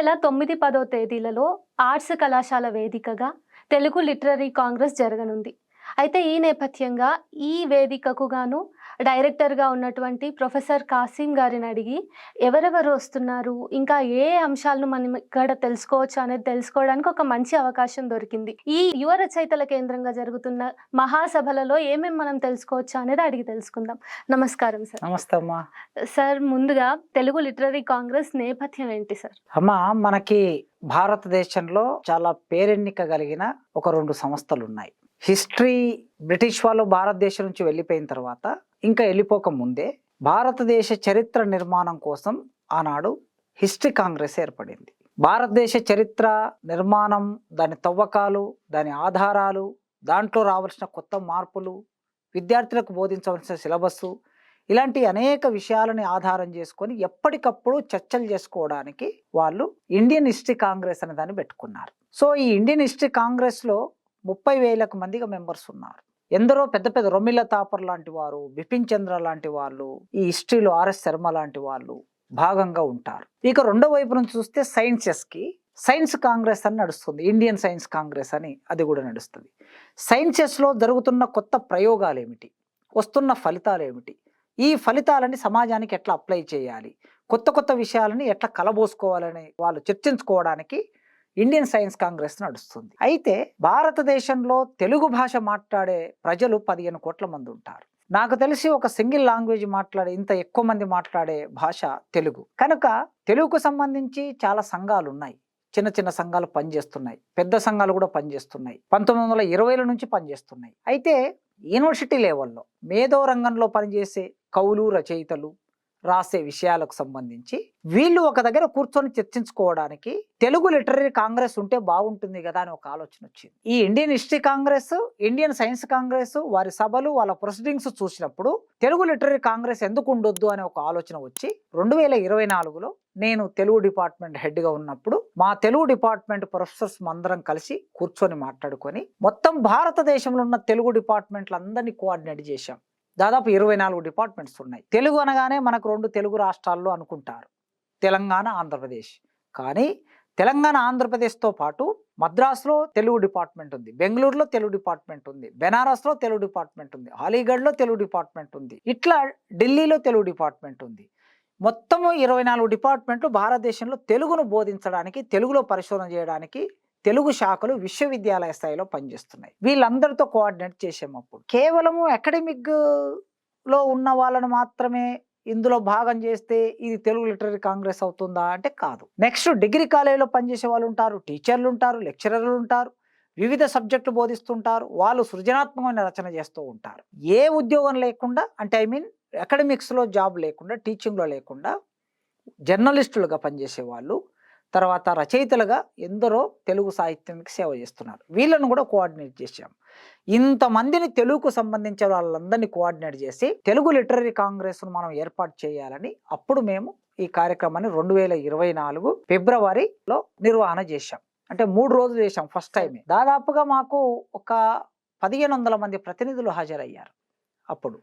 నెల 9, 10 తేదీలలో ఆర్ట్స్ కళాశాల వేదికగా తెలుగు లిటరరీ కాంగ్రెస్ జరగనుంది. అయితే ఈ నేపథ్యంగా ఈ వేదికకు గాను డైరెక్టర్‌గా ఉన్నటువంటి ప్రొఫెసర్ కాసిం గారిని అడిగి ఎవరెవరు వస్తున్నారు, ఇంకా ఏ అంశాలను మనం ఇక్కడ తెలుసుకోవచ్చు అనేది తెలుసుకోవడానికి ఒక మంచి అవకాశం దొరికింది. ఈ యువ రచయితల కేంద్రంగా జరుగుతున్న మహాసభలలో ఏమేం మనం తెలుసుకోవచ్చు అనేది అడిగి తెలుసుకుందాం. నమస్కారం సార్. నమస్తే అమ్మా. సార్, ముందుగా తెలుగు లిటరరీ కాంగ్రెస్ నేపథ్యం ఏంటి సార్? అమ్మా, మనకి భారతదేశంలో చాలా పేరెన్నిక కలిగిన ఒక 2 సంస్థలు ఉన్నాయి. హిస్టరీ బ్రిటిష్ వాళ్ళు భారతదేశం నుంచి వెళ్ళిపోయిన తర్వాత, ఇంకా వెళ్ళిపోక ముందే భారతదేశ చరిత్ర నిర్మాణం కోసం ఆనాడు హిస్టరీ కాంగ్రెస్ ఏర్పడింది. భారతదేశ చరిత్ర నిర్మాణం, దాని తవ్వకాలు, దాని ఆధారాలు, దాంట్లో రావాల్సిన కొత్త మార్పులు, విద్యార్థులకు బోధించవలసిన సిలబస్సు, ఇలాంటి అనేక విషయాలని ఆధారం చేసుకొని ఎప్పటికప్పుడు చర్చలు చేసుకోవడానికి వాళ్ళు ఇండియన్ హిస్టరీ కాంగ్రెస్ అనే దాన్ని పెట్టుకున్నారు. సో ఈ ఇండియన్ హిస్టరీ కాంగ్రెస్లో 30,000 మందిగా మెంబర్స్ ఉన్నారు. ఎందరో పెద్ద పెద్ద రొమిళ్ళ తాపర్ లాంటి వారు, బిపిన్ చంద్ర లాంటి వాళ్ళు, ఈ హిస్టరీలో ఆర్ఎస్ శర్మ లాంటి వాళ్ళు భాగంగా ఉంటారు. ఇక రెండో వైపు నుంచి చూస్తే సైన్సెస్కి సైన్స్ కాంగ్రెస్ అని నడుస్తుంది. ఇండియన్ సైన్స్ కాంగ్రెస్ అని అది కూడా నడుస్తుంది. సైన్సెస్లో జరుగుతున్న కొత్త ప్రయోగాలు ఏమిటి, వస్తున్న ఫలితాలు ఏమిటి, ఈ ఫలితాలని సమాజానికి ఎట్లా అప్లై చేయాలి, కొత్త కొత్త విషయాలని ఎట్లా కలబోసుకోవాలని వాళ్ళు చర్చించుకోవడానికి ఇండియన్ సైన్స్ కాంగ్రెస్ నడుస్తుంది. అయితే భారతదేశంలో తెలుగు భాష మాట్లాడే ప్రజలు 15 కోట్ల మంది ఉంటారు. నాకు తెలిసి ఒక సింగిల్ లాంగ్వేజ్ మాట్లాడే ఇంత ఎక్కువ మంది మాట్లాడే భాష తెలుగు. కనుక తెలుగుకు సంబంధించి చాలా సంఘాలు ఉన్నాయి. చిన్న చిన్న సంఘాలు పనిచేస్తున్నాయి, పెద్ద సంఘాలు కూడా పనిచేస్తున్నాయి. 1920ల నుంచి పనిచేస్తున్నాయి. అయితే యూనివర్సిటీ లెవెల్లో మేధో రంగంలో పనిచేసే కవులు, రచయితలు రాసే విషయాలకు సంబంధించి వీళ్ళు ఒక దగ్గర కూర్చొని చర్చించుకోవడానికి తెలుగు లిటరరీ కాంగ్రెస్ ఉంటే బాగుంటుంది కదా అని ఒక ఆలోచన వచ్చింది. ఈ Indian history Congress, Indian science Congress వారి సభలు, వాళ్ళ ప్రొసీడింగ్స్ చూసినప్పుడు తెలుగు లిటరరీ కాంగ్రెస్ ఎందుకు ఉండొద్దు అనే ఒక ఆలోచన వచ్చి 2024లో నేను తెలుగు డిపార్ట్మెంట్ హెడ్గా ఉన్నప్పుడు మా తెలుగు డిపార్ట్మెంట్ ప్రొఫెసర్స్ అందరం కలిసి కూర్చొని మాట్లాడుకొని మొత్తం భారతదేశంలో ఉన్న తెలుగు డిపార్ట్మెంట్లందరినీ కోఆర్డినేట్ చేశాం. దాదాపు 24 డిపార్ట్మెంట్స్ ఉన్నాయి. తెలుగు అనగానే మనకు 2 తెలుగు రాష్ట్రాల్లో అనుకుంటారు, తెలంగాణ, ఆంధ్రప్రదేశ్. కానీ తెలంగాణ, ఆంధ్రప్రదేశ్తో పాటు మద్రాసులో తెలుగు డిపార్ట్మెంట్ ఉంది, బెంగళూరులో తెలుగు డిపార్ట్మెంట్ ఉంది, బెనారస్లో తెలుగు డిపార్ట్మెంట్ ఉంది, అలీగఢ్లో తెలుగు డిపార్ట్మెంట్ ఉంది, ఇట్లా ఢిల్లీలో తెలుగు డిపార్ట్మెంట్ ఉంది. మొత్తము 24 డిపార్ట్మెంట్లు భారతదేశంలో తెలుగును బోధించడానికి, తెలుగులో పరిశోధన చేయడానికి తెలుగు శాఖలు విశ్వవిద్యాలయ స్థాయిలో పనిచేస్తున్నాయి. వీళ్ళందరితో కోఆర్డినేట్ చేసేటప్పుడు కేవలము అకాడమిక్లో ఉన్న వాళ్ళని మాత్రమే ఇందులో భాగం చేస్తే ఇది తెలుగు లిటరరీ కాంగ్రెస్ అవుతుందా అంటే కాదు. నెక్స్ట్ డిగ్రీ కాలేజీలో పనిచేసే వాళ్ళు ఉంటారు, టీచర్లు ఉంటారు, లెక్చరర్లు ఉంటారు, వివిధ సబ్జెక్టులు బోధిస్తుంటారు, వాళ్ళు సృజనాత్మకమైన రచన చేస్తూ ఉంటారు. ఏ ఉద్యోగం లేకుండా, అంటే అకాడమిక్స్లో జాబ్ లేకుండా, టీచింగ్లో లేకుండా జర్నలిస్టులుగా పనిచేసే వాళ్ళు, తర్వాత రచయితలుగా ఎందరో తెలుగు సాహిత్యానికి సేవ చేస్తున్నారు. వీళ్ళను కూడా కోఆర్డినేట్ చేశాం. ఇంతమందిని తెలుగుకు సంబంధించిన వాళ్ళందరినీ కోఆర్డినేట్ చేసి తెలుగు లిటరరీ కాంగ్రెస్ను మనం ఏర్పాటు చేయాలని అప్పుడు మేము ఈ కార్యక్రమాన్ని 2024 ఫిబ్రవరిలో నిర్వహణ చేశాం. అంటే 3 రోజులు చేశాం ఫస్ట్ టైమే. దాదాపుగా మాకు ఒక 1500 మంది ప్రతినిధులు హాజరయ్యారు అప్పుడు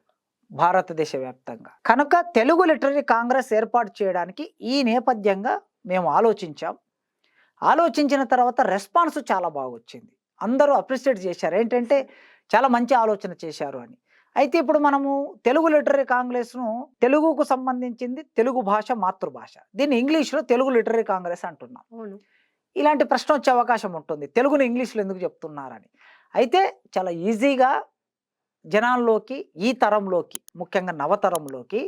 భారతదేశ వ్యాప్తంగా. కనుక తెలుగు లిటరరీ కాంగ్రెస్ ఏర్పాటు చేయడానికి ఈ నేపథ్యంగా మేము ఆలోచించిన తర్వాత రెస్పాన్స్ చాలా బాగా వచ్చింది. అందరూ అప్రిషియేట్ చేశారు, ఏంటంటే చాలా మంచి ఆలోచన చేశారు అని. అయితే ఇప్పుడు మనము తెలుగు లిటరరీ కాంగ్రెస్ను తెలుగుకు సంబంధించింది, తెలుగు భాష మాతృభాష, దీన్ని ఇంగ్లీష్లో తెలుగు లిటరరీ కాంగ్రెస్ అంటున్నాం. ఇలాంటి ప్రశ్న వచ్చే అవకాశం ఉంటుంది, తెలుగును ఇంగ్లీష్లో ఎందుకు చెప్తున్నారని. అయితే చాలా ఈజీగా జనాల్లోకి, ఈ తరంలోకి, ముఖ్యంగా నవతరంలోకి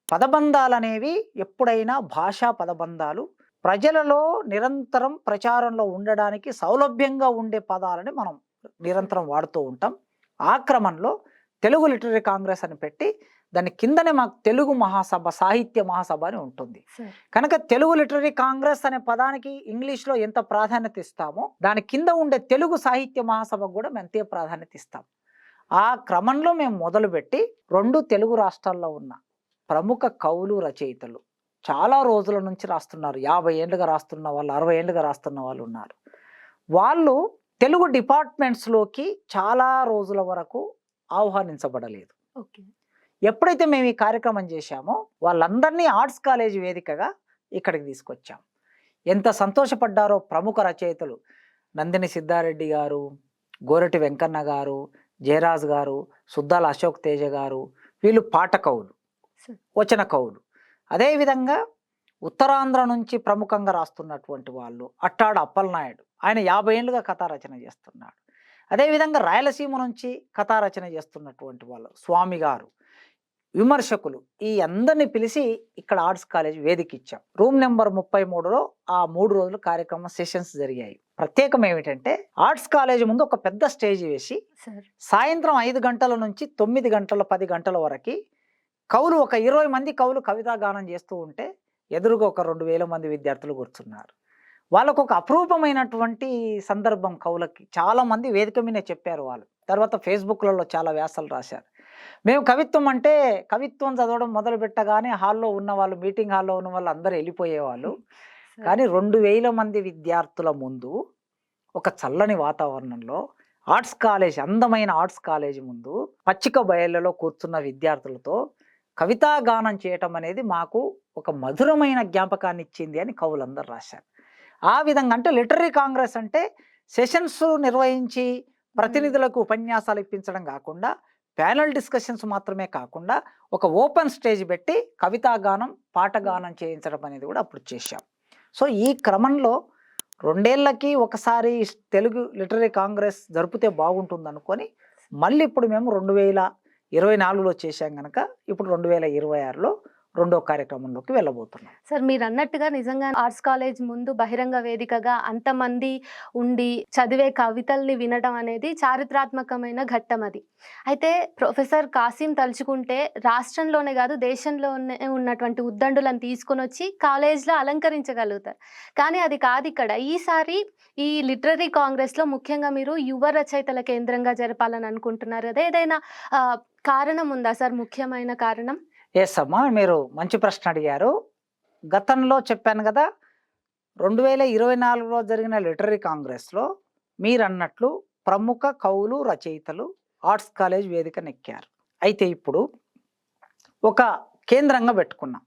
పదబంధాలు అనేవి ఎప్పుడైనా భాషా పదబంధాలు ప్రజలలో నిరంతరం ప్రచారంలో ఉండడానికి సౌలభ్యంగా ఉండే పదాలని మనం నిరంతరం వాడుతూ ఉంటాం. ఆ క్రమంలో తెలుగు లిటరరీ కాంగ్రెస్ అని పెట్టి దాని కిందనే మాకు తెలుగు మహాసభ, సాహిత్య మహాసభ అని ఉంటుంది. కనుక తెలుగు లిటరరీ కాంగ్రెస్ అనే పదానికి ఇంగ్లీష్లో ఎంత ప్రాధాన్యత ఇస్తామో దాని కింద ఉండే తెలుగు సాహిత్య మహాసభకు కూడా మేము అంతే ప్రాధాన్యత ఇస్తాం. ఆ క్రమంలో మేము మొదలుపెట్టి 2 తెలుగు రాష్ట్రాల్లో ఉన్న ప్రముఖ కవులు, రచయితలు చాలా రోజుల నుంచి రాస్తున్నారు. 50 ఏళ్ళుగా రాస్తున్న వాళ్ళు, 60 ఏళ్ళుగా రాస్తున్న వాళ్ళు ఉన్నారు. వాళ్ళు తెలుగు డిపార్ట్మెంట్స్లోకి చాలా రోజుల వరకు ఆహ్వానించబడలేదు. ఎప్పుడైతే మేము ఈ కార్యక్రమం చేశామో వాళ్ళందరినీ ఆర్ట్స్ కాలేజ్ వేదికగా ఇక్కడికి తీసుకొచ్చాం. ఎంత సంతోషపడ్డారో ప్రముఖ రచయితలు నందిని సిద్ధారెడ్డి గారు, గోరటి వెంకన్న గారు, జయరాజ్ గారు, సుద్దాల అశోక్ తేజ గారు, వీళ్ళు పాట కవులు, వచన కవులు. అదేవిధంగా ఉత్తరాంధ్ర నుంచి ప్రముఖంగా రాస్తున్నటువంటి వాళ్ళు అట్టాడ అప్పలనాయుడు, ఆయన 50 ఏళ్ళుగా కథా రచన చేస్తున్నాడు. అదేవిధంగా రాయలసీమ నుంచి కథా రచన చేస్తున్నటువంటి వాళ్ళు స్వామి గారు, విమర్శకులు, ఈ అందరిని పిలిచి ఇక్కడ ఆర్ట్స్ కాలేజ్ వేదిక ఇచ్చాం. రూమ్ నెంబర్ 33లో ఆ 3 రోజులు కార్యక్రమ సెషన్స్ జరిగాయి. ప్రత్యేకం ఏమిటంటే ఆర్ట్స్ కాలేజ్ ముందు ఒక పెద్ద స్టేజ్ వేసి సాయంత్రం 5 గంటల నుంచి 9 గంటల 10 గంటల వరకు కవులు, ఒక 20 మంది కవులు కవితా గానం చేస్తూ ఉంటే ఎదురుగా ఒక 2000 మంది విద్యార్థులు కూర్చున్నారు. వాళ్ళకు ఒక అపరూపమైనటువంటి సందర్భం. కవులకి చాలా మంది వేదిక మీదే చెప్పారు. వాళ్ళు తర్వాత ఫేస్బుక్లలో చాలా వ్యాసాలు రాశారు. మేము కవిత్వం అంటే, కవిత్వం చదవడం మొదలు పెట్టగానే హాల్లో ఉన్న వాళ్ళు, మీటింగ్ హాల్లో ఉన్న వాళ్ళు అందరూ వెళ్ళిపోయేవాళ్ళు. కానీ 2000 మంది విద్యార్థుల ముందు ఒక చల్లని వాతావరణంలో ఆర్ట్స్ కాలేజ్, అందమైన ఆర్ట్స్ కాలేజ్ ముందు పచ్చిక బయళ్ళలో కూర్చున్న విద్యార్థులతో కవితా గానం చేయటం అనేది మాకు ఒక మధురమైన జ్ఞాపకాన్ని ఇచ్చింది అని కవులందరూ రాశారు. ఆ విధంగా అంటే లిటరరీ కాంగ్రెస్ అంటే సెషన్స్ నిర్వహించి ప్రతినిధులకు ఉపన్యాసాలు ఇప్పించడం కాకుండా, ప్యానల్ డిస్కషన్స్ మాత్రమే కాకుండా ఒక ఓపెన్ స్టేజ్ పెట్టి కవితా గానం, పాట గానం చేయించడం అనేది కూడా అప్పుడు చేశాం. సో ఈ క్రమంలో 2 ఏళ్లకి ఒకసారి తెలుగు లిటరరీ కాంగ్రెస్ జరిపితే బాగుంటుంది అనుకొని మళ్ళీ ఇప్పుడు మేము 2024లో చేశాం కనుక ఇప్పుడు 2026లో రెండో కార్యక్రమంలోకి వెళ్ళబోతున్నాం. సార్, మీరు అన్నట్టుగా నిజంగా ఆర్ట్స్ కాలేజ్ ముందు బహిరంగ వేదికగా అంతమంది ఉండి చదివే కవితల్ని వినడం అనేది చారిత్రాత్మకమైన ఘట్టం అది. అయితే ప్రొఫెసర్ కాసిం తలుచుకుంటే రాష్ట్రంలోనే కాదు దేశంలోనే ఉన్నటువంటి ఉద్దండులను తీసుకొని వచ్చి కాలేజ్లో అలంకరించగలుగుతారు. కానీ అది కాదు ఇక్కడ. ఈసారి ఈ లిటరరీ కాంగ్రెస్లో ముఖ్యంగా మీరు యువ రచయితల కేంద్రంగా జరపాలని అనుకుంటున్నారు కదా, ఏదైనా కారణం ఉందా సార్, ముఖ్యమైన కారణం? ఎస్ అమ్మా, మీరు మంచి ప్రశ్న అడిగారు. గతంలో చెప్పాను కదా, 2024లో జరిగిన లిటరరీ కాంగ్రెస్లో మీరు అన్నట్లు ప్రముఖ కవులు, రచయితలు ఆర్ట్స్ కాలేజ్ వేదికనెక్కారు. అయితే ఇప్పుడు ఒక కేంద్రంగా పెట్టుకున్నాం.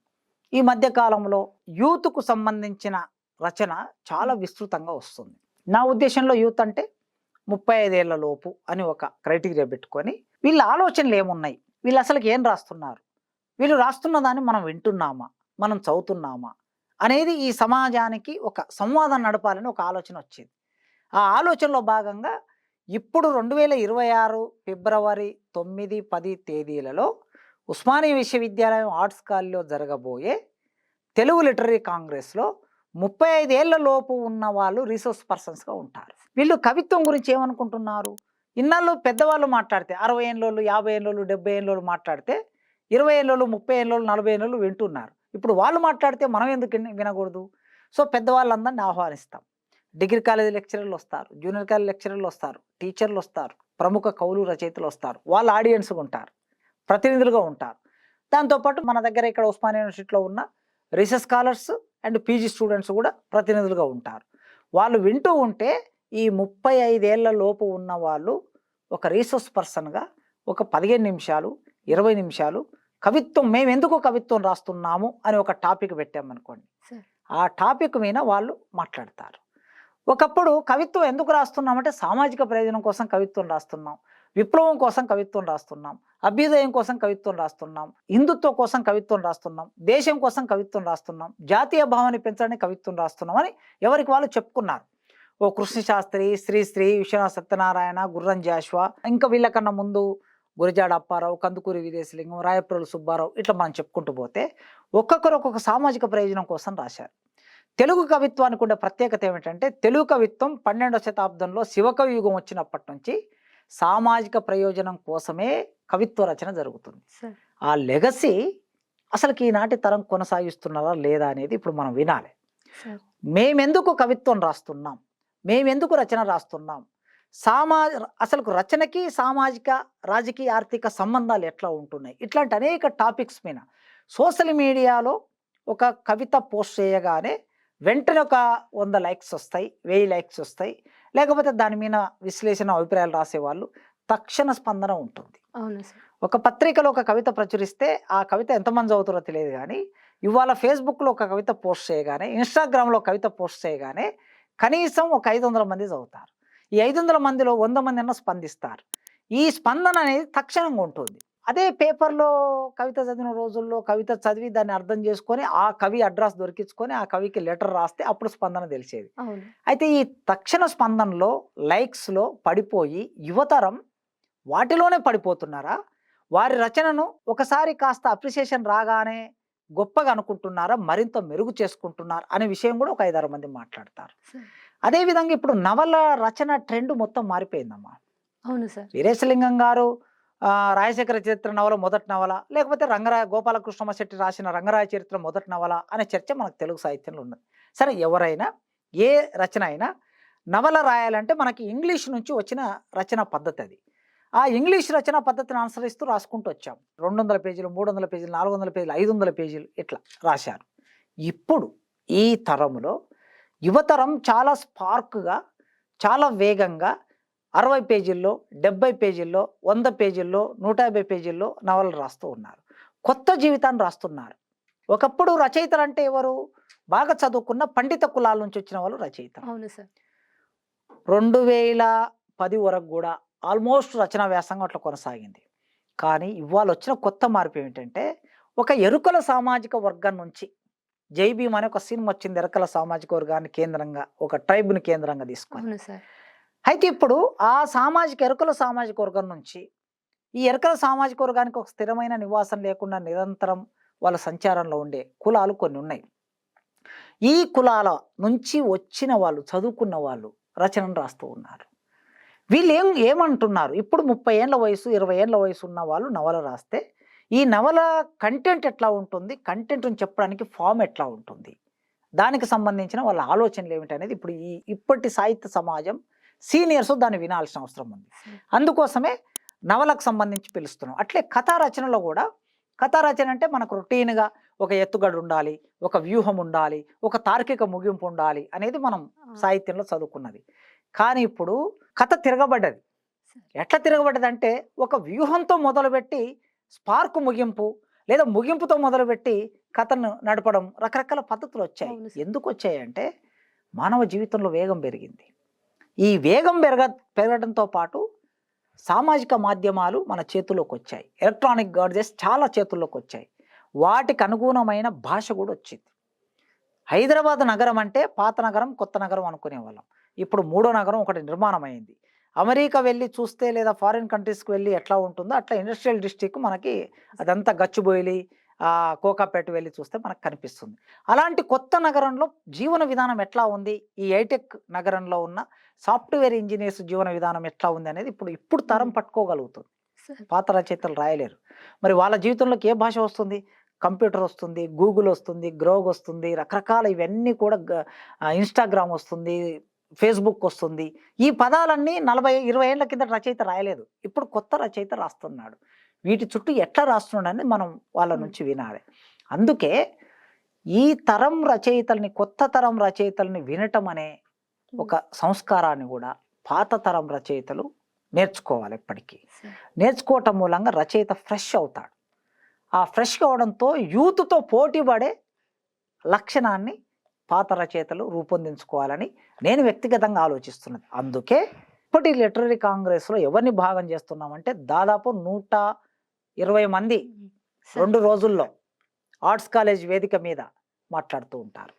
ఈ మధ్య కాలంలో యూత్కు సంబంధించిన రచన చాలా విస్తృతంగా వస్తుంది. నా ఉద్దేశంలో యూత్ అంటే 35 ఏళ్ల లోపు అని ఒక క్రైటీరియా పెట్టుకొని వీళ్ళ ఆలోచనలు ఏమున్నాయి, వీళ్ళు అసలుకి ఏం రాస్తున్నారు, వీళ్ళు రాస్తున్న దాన్ని మనం వింటున్నామా, మనం చదువుతున్నామా అనేది ఈ సమాజానికి ఒక సంవాదం నడపాలని ఒక ఆలోచన వచ్చింది. ఆ ఆలోచనలో భాగంగా ఇప్పుడు 2026 ఫిబ్రవరి 9, 10 తేదీలలో ఉస్మానియా విశ్వవిద్యాలయం ఆర్ట్స్ కాలేజ్లో జరగబోయే తెలుగు లిటరరీ కాంగ్రెస్లో 35 ఏళ్ల లోపు ఉన్న వాళ్ళు రీసోర్స్ పర్సన్స్గా ఉంటారు. వీళ్ళు కవిత్వం గురించి ఏమనుకుంటున్నారు, ఇన్నాళ్ళు పెద్దవాళ్ళు మాట్లాడితే 60 ఏళ్ళోళ్ళు, 50 ఏళ్ళోళ్ళు, 70 ఏళ్ళోళ్ళు మాట్లాడితే 20 ఏళ్ళోళ్ళు, 30 ఏళ్ళోళ్ళు, 40 ఏళ్ళోళ్ళు వింటున్నారు. ఇప్పుడు వాళ్ళు మాట్లాడితే మనం ఎందుకు వినకూడదు? సో పెద్దవాళ్ళందరినీ ఆహ్వానిస్తాం. డిగ్రీ కాలేజీ లెక్చరర్లు వస్తారు, జూనియర్ కాలేజ్ లెక్చరర్లు వస్తారు, టీచర్లు వస్తారు, ప్రముఖ కవులు, రచయితలు వస్తారు. వాళ్ళ ఆడియన్స్గా ఉంటారు, ప్రతినిధులుగా ఉంటారు. దాంతోపాటు మన దగ్గర ఇక్కడ ఉస్మానియా యూనివర్సిటీలో ఉన్న research scholars and PG students కూడా ప్రతినిధులుగా ఉంటారు. వాళ్ళు వింటూ ఉంటే ఈ 35 ఏళ్ల లోపు ఉన్న వాళ్ళు ఒక రీసోర్స్ పర్సన్గా ఒక 15 నిమిషాలు, 20 నిమిషాలు కవిత్వం, మేము ఎందుకు కవిత్వం రాస్తున్నాము అని ఒక టాపిక్ పెట్టామనుకోండి, ఆ టాపిక్ మీద వాళ్ళు మాట్లాడతారు. ఒకప్పుడు కవిత్వం ఎందుకు రాస్తున్నామంటే సామాజిక ప్రయోజనం కోసం కవిత్వం రాస్తున్నాం, విప్లవం కోసం కవిత్వం రాస్తున్నాం, అభ్యుదయం కోసం కవిత్వం రాస్తున్నాం, హిందుత్వం కోసం కవిత్వం రాస్తున్నాం, దేశం కోసం కవిత్వం రాస్తున్నాం, జాతీయ భావాన్ని పెంచడానికి కవిత్వం రాస్తున్నాం అని ఎవరికి వాళ్ళు చెప్పుకున్నారు. ఓ కృష్ణశాస్త్రి, శ్రీశ్రీ, విశ్వనాథ సత్యనారాయణ, గుర్రం జాషువా, ఇంకా వీళ్ళకన్నా ముందు గురిజాడ అప్పారావు, కందుకూరి వీరేశలింగం, రాయప్రోలు సుబ్బారావు, ఇట్లా మనం చెప్పుకుంటూ పోతే ఒక్కొక్కరు ఒక్కొక్క సామాజిక ప్రయోజనం కోసం రాశారు. తెలుగు కవిత్వానికి ఉండే ప్రత్యేకత ఏమిటంటే తెలుగు కవిత్వం 12వ శతాబ్దంలో శివకవి యుగం వచ్చినప్పటి నుంచి సామాజిక ప్రయోజనం కోసమే కవిత్వ రచన జరుగుతుంది. ఆ లెగసీ అసలుకి ఈనాటి తరం కొనసాగిస్తున్నారా లేదా అనేది ఇప్పుడు మనం వినాలి. మేమెందుకు కవిత్వం రాస్తున్నాం, మేమెందుకు రచన రాస్తున్నాం, అసలు రచనకి సామాజిక, రాజకీయ, ఆర్థిక సంబంధాలు ఎట్లా ఉంటున్నాయి, ఇట్లాంటి అనేక టాపిక్స్ మీద సోషల్ మీడియాలో ఒక కవిత పోస్ట్ చేయగానే వెంటనే ఒక 100 లైక్స్ వస్తాయి, 1000 లైక్స్ వస్తాయి, లేకపోతే దాని మీద విశ్లేషణ, అభిప్రాయాలు రాసేవాళ్ళు తక్షణ స్పందన ఉంటుంది. అవును సార్. ఒక పత్రికలో ఒక కవిత ప్రచురిస్తే ఆ కవిత ఎంతమంది చదువుతారో తెలియదు, కానీ ఇవాళ ఫేస్బుక్లో ఒక కవిత పోస్ట్ చేయగానే, ఇన్స్టాగ్రామ్లో కవిత పోస్ట్ చేయగానే కనీసం ఒక 500 మంది చదువుతారు. ఈ 500 మందిలో 100 మంది అన్న స్పందిస్తారు. ఈ స్పందన అనేది తక్షణంగా ఉంటుంది. అదే పేపర్లో కవిత చదివిన రోజుల్లో కవిత చదివి దాన్ని అర్థం చేసుకొని ఆ కవి అడ్రస్ దొరికించుకొని ఆ కవికి లెటర్ రాస్తే అప్పుడు స్పందన తెలిసేది. అవును. అయితే ఈ తక్షణ స్పందనలో లైక్స్లో పడిపోయి యువతరం వాటిలోనే పడిపోతున్నారా? వారి రచనను ఒకసారి కాస్త అప్రిసియేషన్ రాగానే గొప్పగా అనుకుంటున్నారా? మరింత మెరుగు చేసుకుంటున్నారు అనే విషయం కూడా ఒక 5-6 మంది మాట్లాడతారు. సార్. అదేవిధంగా ఇప్పుడు నవల రచన ట్రెండ్ మొత్తం మారిపోయిందమ్మా. అవును సార్. వీరేశలింగం గారు రాజశేఖర చరిత్ర నవల మొదటి నవల, లేకపోతే గోపాలకృష్ణమ శెట్టి రాసిన రంగరాయ చరిత్ర మొదటి నవల అనే చర్చ మనకు తెలుగు సాహిత్యంలో ఉన్నది. సరే, ఎవరైనా ఏ రచన అయినా నవల రాయాలంటే మనకి ఇంగ్లీష్ నుంచి వచ్చిన రచన పద్ధతి అది. ఆ ఇంగ్లీష్ రచన పద్ధతిని అనుసరిస్తూ రాసుకుంటూ వచ్చాం. 200 పేజీలు, 300 పేజీలు, 400 పేజీలు, 500 పేజీలు ఇట్లా రాశారు. ఇప్పుడు ఈ తరములో యువతరం చాలా స్పార్క్గా, చాలా వేగంగా 60 పేజీల్లో, 70 పేజీల్లో, 100 పేజీల్లో, 150 పేజీల్లో నవలలు రాస్తూ ఉన్నారు. కొత్త జీవితాన్ని రాస్తున్నారు. ఒకప్పుడు రచయితలు అంటే ఎవరు? బాగా చదువుకున్న పండిత కులాల నుంచి వచ్చిన వాళ్ళు రచయితలు. అవును సార్. 2010 వరకు కూడా ఆల్మోస్ట్ రచనా వ్యాసంగం అట్లా కొనసాగింది. కానీ ఇవాళ వచ్చిన కొత్త మార్పు ఏమిటంటే, ఒక ఎరుకల సామాజిక వర్గం నుంచి జై భీమ్ అనే ఒక సినిమా వచ్చింది. ఎరుకల సామాజిక వర్గాన్ని కేంద్రంగా, ఒక ట్రైబ్ని కేంద్రంగా తీసుకొని. అవును సార్. అయితే ఇప్పుడు ఆ ఎరుకల సామాజిక వర్గం నుంచి ఈ ఎరుకల సామాజిక వర్గానికి ఒక స్థిరమైన నివాసం లేకుండా నిరంతరం వాళ్ళ సంచారంలో ఉండే కులాలు కొన్ని ఉన్నాయి. ఈ కులాల నుంచి వచ్చిన వాళ్ళు, చదువుకున్న వాళ్ళు రచనను రాస్తూ ఉన్నారు. వీళ్ళు ఏమంటున్నారు? ఇప్పుడు 30 ఏళ్ళ వయసు, 20 ఏళ్ళ వయసు ఉన్న వాళ్ళు నవల రాస్తే ఈ నవల కంటెంట్ ఎట్లా ఉంటుంది, కంటెంట్ని చెప్పడానికి ఫామ్ ఎట్లా ఉంటుంది, దానికి సంబంధించిన వాళ్ళ ఆలోచనలు ఏమిటనేది ఇప్పుడు ఇప్పటి సాహిత్య సమాజం సీనియర్స్ దాన్ని వినాల్సిన అవసరం ఉంది. అందుకోసమే నవలకు సంబంధించి పిలుస్తున్నాం. అట్లే కథా రచనలో కూడా, కథా రచన అంటే మనకు రొటీన్గా ఒక ఎత్తుగడ ఉండాలి, ఒక వ్యూహం ఉండాలి, ఒక తార్కిక ముగింపు ఉండాలి అనేది మనం సాహిత్యంలో చదువుకున్నది. కానీ ఇప్పుడు కథ తిరగబడ్డది. ఎట్లా తిరగబడ్డది అంటే, ఒక వ్యూహంతో మొదలుపెట్టి స్పార్క్ ముగింపు, లేదా ముగింపుతో మొదలుపెట్టి కథను నడపడం, రకరకాల పద్ధతులు వచ్చాయి. ఎందుకు వచ్చాయంటే, మానవ జీవితంలో వేగం పెరిగింది. ఈ వేగం పెరగడంతో పాటు సామాజిక మాధ్యమాలు మన చేతుల్లోకి వచ్చాయి. ఎలక్ట్రానిక్ గాడ్జెట్స్ చాలా చేతుల్లోకి వచ్చాయి. వాటికి అనుగుణమైన భాష కూడా వచ్చింది. హైదరాబాద్ నగరం అంటే పాత నగరం, కొత్త నగరం అనుకునేవాళ్ళం. ఇప్పుడు 3వ నగరం ఒకటి నిర్మాణం అయింది. అమెరికా వెళ్ళి చూస్తే, లేదా ఫారిన్ కంట్రీస్కి వెళ్ళి ఎట్లా ఉంటుందో అట్లా ఇండస్ట్రియల్ డిస్ట్రిక్ట్ మనకి అదంతా గచ్చిబౌలి, కోకాపేట వెళ్ళి చూస్తే మనకు కనిపిస్తుంది. అలాంటి కొత్త నగరంలో జీవన విధానం ఎట్లా ఉంది, ఈ హైటెక్ నగరంలో ఉన్న సాఫ్ట్వేర్ ఇంజనీర్స్ జీవన విధానం ఎట్లా ఉంది అనేది ఇప్పుడు తరం పట్టుకోగలుగుతుంది. పాత రచయితలు రాయలేరు. మరి వాళ్ళ జీవితంలోకి ఏ భాష వస్తుంది? కంప్యూటర్ వస్తుంది, గూగుల్ వస్తుంది, గ్రోగ్ వస్తుంది, రకరకాల ఇవన్నీ కూడా ఇన్స్టాగ్రామ్ వస్తుంది, ఫేస్బుక్ వస్తుంది. ఈ పదాలన్నీ 40-20 ఏళ్ల కింద రచయిత రాయలేదు. ఇప్పుడు కొత్త రచయిత రాస్తున్నాడు. వీటి చుట్టూ ఎట్లా రాస్తున్నాడని మనం వాళ్ళ నుంచి వినాలి. అందుకే ఈ తరం రచయితల్ని, కొత్త తరం రచయితల్ని వినటం అనే ఒక సంస్కారాన్ని కూడా పాత తరం రచయితలు నేర్చుకోవాలి. ఎప్పటికీ నేర్చుకోవటం మూలంగా రచయిత ఫ్రెష్ అవుతాడు. ఆ ఫ్రెష్ కావడంతో యూత్తో పోటీ పడే లక్షణాన్ని పాత రచయితలు రూపొందించుకోవాలని నేను వ్యక్తిగతంగా ఆలోచిస్తున్నది. అందుకే ఇప్పటి లిటరరీ కాంగ్రెస్లో ఎవరిని భాగం చేస్తున్నామంటే, దాదాపు 120 మంది 2 రోజుల్లో ఆర్ట్స్ కాలేజ్ వేదిక మీద మాట్లాడుతూ ఉంటారు.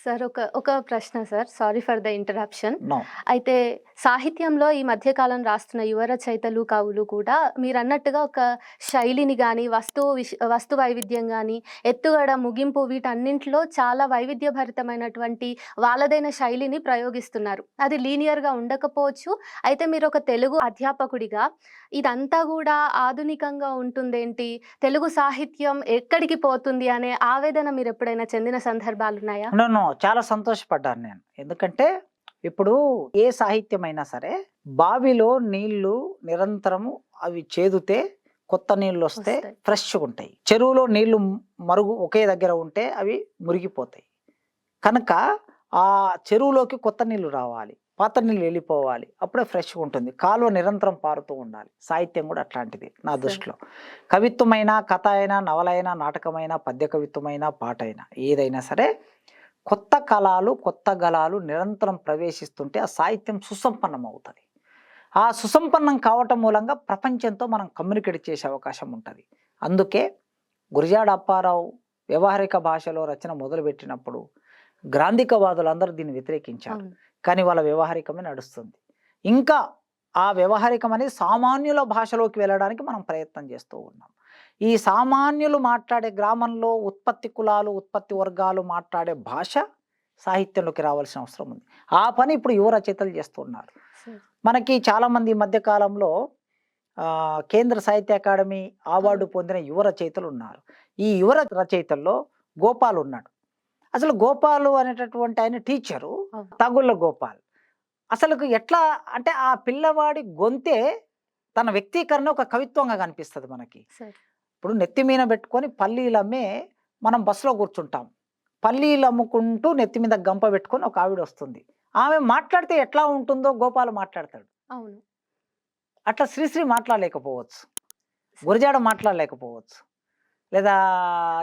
సార్, ఒక ప్రశ్న sir, sorry for the interruption. No. అయితే సాహిత్యంలో ఈ మధ్యకాలం రాస్తున్న యువ రచయితలు, కవులు కూడా మీరు అన్నట్టుగా ఒక శైలిని కానీ, వస్తు వైవిధ్యం కానీ, ఎత్తుగడ, ముగింపు, వీటన్నింటిలో చాలా వైవిధ్యభరితమైనటువంటి వాళ్ళదైన శైలిని ప్రయోగిస్తున్నారు. అది లీనియర్గా ఉండకపోవచ్చు. అయితే మీరు ఒక తెలుగు అధ్యాపకుడిగా ఇదంతా కూడా ఆధునికంగా ఉంటుందేంటి, తెలుగు సాహిత్యం ఎక్కడికి పోతుంది అనే ఆవేదన మీరు ఎప్పుడైనా చెందిన సందర్భాలు ఉన్నాయా? నో, చాలా సంతోషపడ్డాను నేను. ఎందుకంటే ఇప్పుడు ఏ సాహిత్యం అయినా సరే, బావిలో నీళ్లు నిరంతరము అవి చేదుతే కొత్త నీళ్ళు వస్తే ఫ్రెష్గా ఉంటాయి. చెరువులో నీళ్లు ఒకే దగ్గర ఉంటే అవి మురిగిపోతాయి. కనుక ఆ చెరువులోకి కొత్త నీళ్లు రావాలి. పాత నీళ్ళు వెళ్ళిపోవాలి, అప్పుడే ఫ్రెష్గా ఉంటుంది. కాలువ నిరంతరం పారుతూ ఉండాలి. సాహిత్యం కూడా అట్లాంటిది నా దృష్టిలో. కవిత్వమైన, కథ అయినా, నవలైనా, నాటకమైనా, పద్య కవిత్వమైనా, పాట అయినా ఏదైనా సరే కొత్త కళలు, కొత్త గలాలు నిరంతరం ప్రవేశిస్తుంటే ఆ సాహిత్యం సుసంపన్నం అవుతుంది. ఆ సుసంపన్నం కావటం మూలంగా ప్రపంచంతో మనం కమ్యూనికేట్ చేసే అవకాశం ఉంటుంది. అందుకే గురజాడ అప్పారావు వ్యవహారిక భాషలో రచన మొదలుపెట్టినప్పుడు గ్రాంధికవాదులందరూ దీన్ని వ్యతిరేకించారు. కానీ వాళ్ళ వ్యవహారికమే నడుస్తుంది. ఇంకా ఆ వ్యవహారికం అనేది సామాన్యుల భాషలోకి వెళ్ళడానికి మనం ప్రయత్నం చేస్తూ ఉన్నాం. ఈ సామాన్యులు మాట్లాడే గ్రామంలో ఉత్పత్తి కులాలు, ఉత్పత్తి వర్గాలు మాట్లాడే భాష సాహిత్యంలోకి రావాల్సిన అవసరం ఉంది. ఆ పని ఇప్పుడు యువ రచయితలు చేస్తున్నారు. మనకి చాలామంది ఈ మధ్యకాలంలో కేంద్ర సాహిత్య అకాడమీ అవార్డు పొందిన యువ రచయితలు ఉన్నారు. ఈ యువ రచయితల్లో గోపాల్ ఉన్నాడు. అసలు గోపాలు అనేటటువంటి ఆయన టీచరు, తగుళ్ళ గోపాల్. అసలు ఎట్లా అంటే ఆ పిల్లవాడి గొంతే తన వ్యక్తీకరణ ఒక కవిత్వంగా కనిపిస్తుంది మనకి. ఇప్పుడు నెత్తి మీద పెట్టుకొని పల్లీలు అమ్మే మనం బస్సులో కూర్చుంటాం. పల్లీలు అమ్ముకుంటూ నెత్తి మీద గంప పెట్టుకొని ఒక ఆవిడ వస్తుంది. ఆమె మాట్లాడితే ఎట్లా ఉంటుందో గోపాలు మాట్లాడతాడు. అవును. అట్లా శ్రీశ్రీ మాట్లాడలేకపోవచ్చు, గురజాడ మాట్లాడలేకపోవచ్చు, లేదా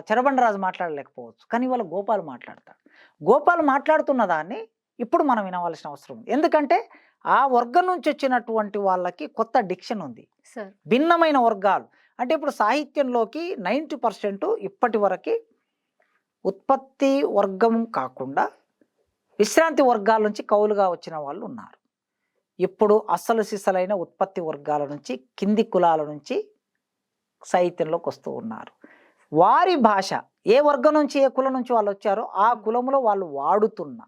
చెరబండరాజు మాట్లాడలేకపోవచ్చు. కానీ వాళ్ళ గోపాలు మాట్లాడతాడు. గోపాలు మాట్లాడుతున్న దాన్ని ఇప్పుడు మనం వినవలసిన అవసరం ఉంది. ఎందుకంటే ఆ వర్గం నుంచి వచ్చినటువంటి వాళ్ళకి కొత్త డిక్షన్ ఉంది. భిన్నమైన వర్గాలు అంటే ఇప్పుడు సాహిత్యంలోకి 90% ఇప్పటి వరకు ఉత్పత్తి వర్గం కాకుండా విశ్రాంతి వర్గాల నుంచి కవులుగా వచ్చిన వాళ్ళు ఉన్నారు. ఇప్పుడు అసలు సిసలైన ఉత్పత్తి వర్గాల నుంచి, కింది కులాల నుంచి సాహిత్యంలోకి వస్తూ ఉన్నారు. వారి భాష ఏ వర్గం నుంచి, ఏ కులం నుంచి వాళ్ళు వచ్చారో ఆ కులంలో వాళ్ళు వాడుతున్న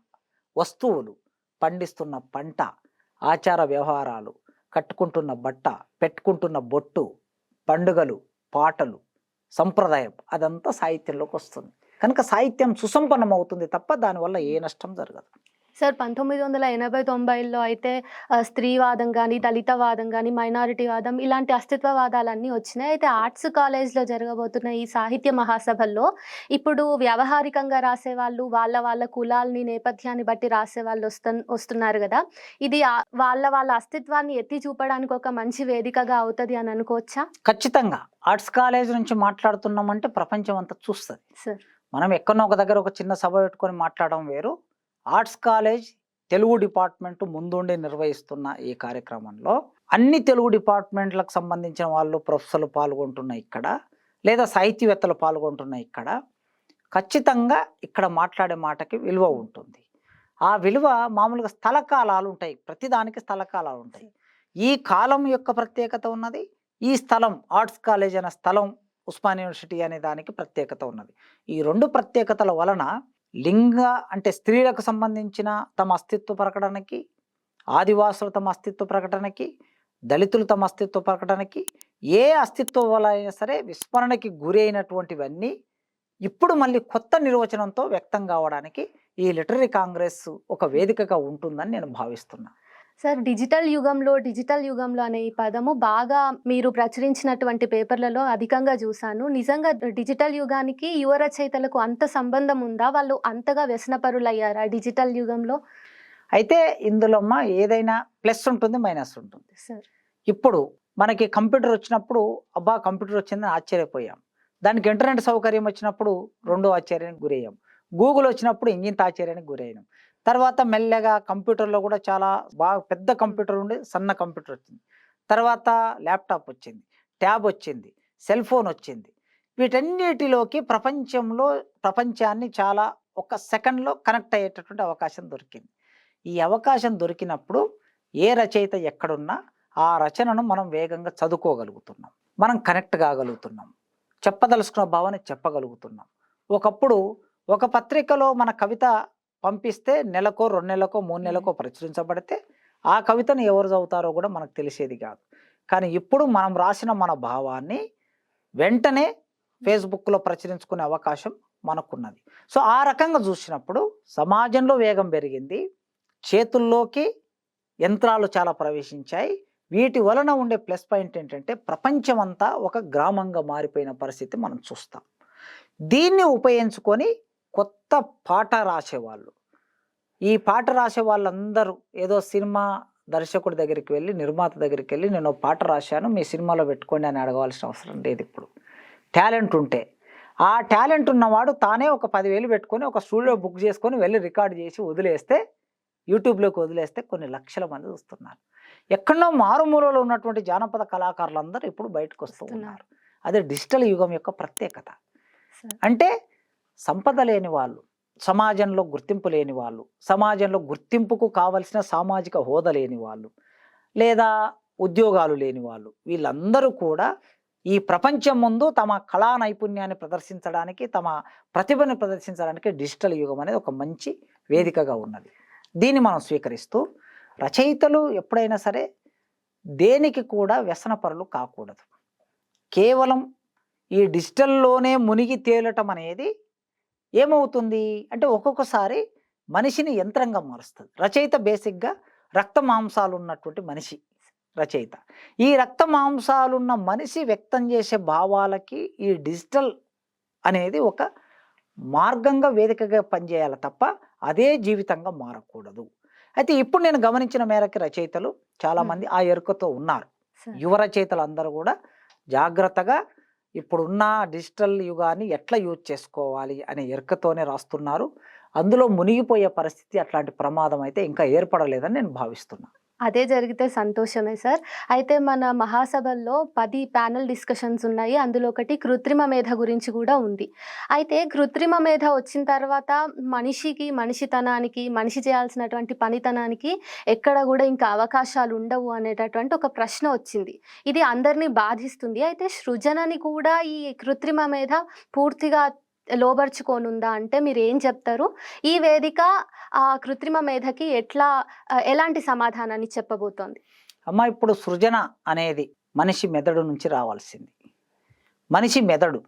వస్తువులు, పండిస్తున్న పంట, ఆచార వ్యవహారాలు, కట్టుకుంటున్న బట్ట, పెట్టుకుంటున్న బొట్టు, పండుగలు, పాటలు, సంప్రదాయం అదంతా సాహిత్యంలోకి వస్తుంది. కనుక సాహిత్యం సుసంపన్నం అవుతుంది తప్ప దానివల్ల ఏ నష్టం జరగదు. సార్ 1980-90లో అయితే స్త్రీవాదం కానీ, దళితవాదం కానీ, మైనారిటీ వాదం ఇలాంటి అస్తిత్వవాదాలన్నీ వచ్చినాయి. అయితే ఆర్ట్స్ కాలేజ్లో జరగబోతున్న ఈ సాహిత్య మహాసభల్లో ఇప్పుడు వ్యావహారికంగా రాసేవాళ్ళు, వాళ్ళ కులాల్ని, నేపథ్యాన్ని బట్టి రాసేవాళ్ళు వస్తున్నారు కదా. ఇది వాళ్ళ అస్తిత్వాన్ని ఎత్తి చూపడానికి ఒక మంచి వేదికగా అవుతుంది అని అనుకోవచ్చా? ఖచ్చితంగా. ఆర్ట్స్ కాలేజ్ నుంచి మాట్లాడుతున్నామంటే ప్రపంచం అంతా చూస్తుంది. సార్, మనం ఎక్కడో ఒక దగ్గర ఒక చిన్న సభ పెట్టుకొని మాట్లాడడం వేరు. ఆర్ట్స్ కాలేజ్ తెలుగు డిపార్ట్మెంట్ ముందుండి నిర్వహిస్తున్న ఈ కార్యక్రమంలో అన్ని తెలుగు డిపార్ట్మెంట్లకు సంబంధించిన వాళ్ళు, ప్రొఫెసర్లు పాల్గొంటున్న ఇక్కడ, లేదా సాహితీవేత్తలు పాల్గొంటున్న ఇక్కడ, ఖచ్చితంగా ఇక్కడ మాట్లాడే మాటకి విలువ ఉంటుంది. ఆ విలువ మామూలుగా స్థలకాలాలు ఉంటాయి, ప్రతిదానికి స్థలకాలాలు ఉంటాయి. ఈ కాలం యొక్క ప్రత్యేకత ఉన్నది, ఈ స్థలం ఆర్ట్స్ కాలేజ్ అనే స్థలం ఉస్మానియా యూనివర్సిటీ అనే దానికి ప్రత్యేకత ఉన్నది. ఈ రెండు ప్రత్యేకతల వలన లింగ అంటే స్త్రీలకు సంబంధించిన తమ అస్తిత్వ ప్రకటనకి, ఆదివాసులు తమ అస్తిత్వ ప్రకటనకి, దళితులు తమ అస్తిత్వ ప్రకటనకి, ఏ అస్తిత్వం వల్ల అయినా సరే విస్మరణకి గురి అయినటువంటివన్నీ ఇప్పుడు మళ్ళీ కొత్త నిర్వచనంతో వ్యక్తం కావడానికి ఈ లిటరరీ కాంగ్రెస్ ఒక వేదికగా ఉంటుందని నేను భావిస్తున్నా. సార్, డిజిటల్ యుగంలో అనే ఈ పదము బాగా మీరు ప్రచురించినటువంటి పేపర్లలో అధికంగా చూశాను. నిజంగా డిజిటల్ యుగానికి యువ రచయితలకు అంత సంబంధం ఉందా? వాళ్ళు అంతగా వ్యసనపరులయ్యారా డిజిటల్ యుగంలో? అయితే ఇందులో ఏదైనా ప్లస్ ఉంటుంది, మైనస్ ఉంటుంది. సార్, ఇప్పుడు మనకి కంప్యూటర్ వచ్చినప్పుడు అబ్బా కంప్యూటర్ వచ్చిందని ఆశ్చర్యపోయాం. దానికి ఇంటర్నెట్ సౌకర్యం వచ్చినప్పుడు రెండో ఆశ్చర్యానికి గురయ్యాం. గూగుల్ వచ్చినప్పుడు ఇంజింత ఆశ్చర్యానికి గురయ్యాం. తర్వాత మెల్లగా కంప్యూటర్లో కూడా చాలా బాగా పెద్ద కంప్యూటర్ ఉండి సన్న కంప్యూటర్ వచ్చింది. తర్వాత ల్యాప్టాప్ వచ్చింది, ట్యాబ్ వచ్చింది, సెల్ ఫోన్ వచ్చింది. వీటన్నిటిలోకి ప్రపంచాన్ని చాలా ఒక సెకండ్లో కనెక్ట్ అయ్యేటటువంటి అవకాశం దొరికింది. ఈ అవకాశం దొరికినప్పుడు ఏ రచయిత ఎక్కడున్నా ఆ రచనను మనం వేగంగా చదువుకోగలుగుతున్నాం, మనం కనెక్ట్ కాగలుగుతున్నాం, చెప్పదలుచుకున్న భావాన్ని చెప్పగలుగుతున్నాం. ఒకప్పుడు ఒక పత్రికలో మన కవిత పంపిస్తే నెలకో, 2 నెలలకో, 3 నెలలకో ప్రచురించబడితే ఆ కవితను ఎవరు చదువుతారో కూడా మనకు తెలిసేది కాదు. కానీ ఇప్పుడు మనం రాసిన మన భావాన్ని వెంటనే ఫేస్బుక్లో ప్రచురించుకునే అవకాశం మనకున్నది. సో ఆ రకంగా చూసినప్పుడు సమాజంలో వేగం పెరిగింది, చేతుల్లోకి యంత్రాలు చాలా ప్రవేశించాయి. వీటి వలన ఉండే ప్లస్ పాయింట్ ఏంటంటే ప్రపంచమంతా ఒక గ్రామంగా మారిపోయిన పరిస్థితి మనం చూస్తాం. దీన్ని ఉపయోగించుకొని కొత్త పాట రాసేవాళ్ళు, ఈ పాట రాసే వాళ్ళందరూ ఏదో సినిమా దర్శకుడి దగ్గరికి వెళ్ళి, నిర్మాత దగ్గరికి వెళ్ళి నేను ఓ పాట రాశాను మీ సినిమాలో పెట్టుకోండి అని అడగవలసిన అవసరం లేదు ఇప్పుడు. టాలెంట్ ఉంటే. ఆ టాలెంట్ ఉన్నవాడు తానే ఒక 10,000 పెట్టుకొని ఒక స్టూడియో బుక్ చేసుకొని వెళ్ళి రికార్డ్ చేసి వదిలేస్తే, యూట్యూబ్‌లోకి వదిలేస్తే కొన్ని లక్షల మంది చూస్తున్నారు. ఎక్కడనో మారుమూలలో ఉన్నటువంటి జానపద కళాకారులందరూ ఇప్పుడు బయటకొస్తూ ఉన్నారు. అదే డిజిటల్ యుగం యొక్క ప్రత్యేకత. సార్. అంటే సంపద లేని వాళ్ళు, సమాజంలో గుర్తింపు లేని వాళ్ళు, సమాజంలో గుర్తింపుకు కావలసిన సామాజిక హోదా లేని వాళ్ళు, లేదా ఉద్యోగాలు లేని వాళ్ళు, వీళ్ళందరూ కూడా ఈ ప్రపంచం ముందు తమ కళా నైపుణ్యాన్ని ప్రదర్శించడానికి, తమ ప్రతిభను ప్రదర్శించడానికి డిజిటల్ యుగం అనేది ఒక మంచి వేదికగా ఉన్నది. దీన్ని మనం స్వీకరిస్తూ రచయితలు ఎప్పుడైనా సరే దేనికి కూడా వ్యసనపరులు కాకూడదు. కేవలం ఈ డిజిటల్లోనే మునిగి తేలటం అనేది ఏమవుతుంది అంటే ఒక్కొక్కసారి మనిషిని యంత్రంగా మారుస్తుంది. రచయిత బేసిక్గా రక్త మాంసాలు ఉన్నటువంటి మనిషి రచయిత. ఈ రక్త మాంసాలున్న మనిషి వ్యక్తం చేసే భావాలకి ఈ డిజిటల్ అనేది ఒక మార్గంగా వేదికగా పనిచేయాలి తప్ప అదే జీవితంగా మారకూడదు. అయితే ఇప్పుడు నేను గమనించిన మేరకు రచయితలు చాలామంది ఆ ఎరుకతో ఉన్నారు. సార్. యువ రచయితలు అందరూ కూడా జాగ్రత్తగా ఇప్పుడున్న డిజిటల్ యుగాన్ని ఎట్లా యూజ్ చేసుకోవాలి అనే ఎరుకతోనే రాస్తున్నారు. అందులో మునిగిపోయే పరిస్థితి, అట్లాంటి ప్రమాదం అయితే ఇంకా ఏర్పడలేదని నేను భావిస్తున్నా. అదే జరిగితే సంతోషమే సార్. అయితే మన మహాసభల్లో 10 ప్యానెల్ డిస్కషన్స్ ఉన్నాయి. అందులో ఒకటి కృత్రిమ మేధ గురించి కూడా ఉంది. అయితే కృత్రిమ మేధ వచ్చిన తర్వాత మనిషికి, మనిషితనానికి, మనిషి చేయాల్సినటువంటి పనితనానికి ఎక్కడ కూడా ఇంకా అవకాశాలు ఉండవు అనేటటువంటి ఒక ప్రశ్న వచ్చింది. ఇది అందరినీ బాధిస్తుంది. అయితే సృజనని కూడా ఈ కృత్రిమ మేధ పూర్తిగా లోబర్చుకోనుందా అంటే మీరేం చెప్తారు? ఈ వేదిక ఆ కృత్రిమ మేధకి ఎలాంటి సమాధానాన్ని చెప్పబోతోంది? అమ్మ ఇప్పుడు సృజన అనేది మనిషి మెదడు నుంచి రావాల్సింది. మనిషి మెదడు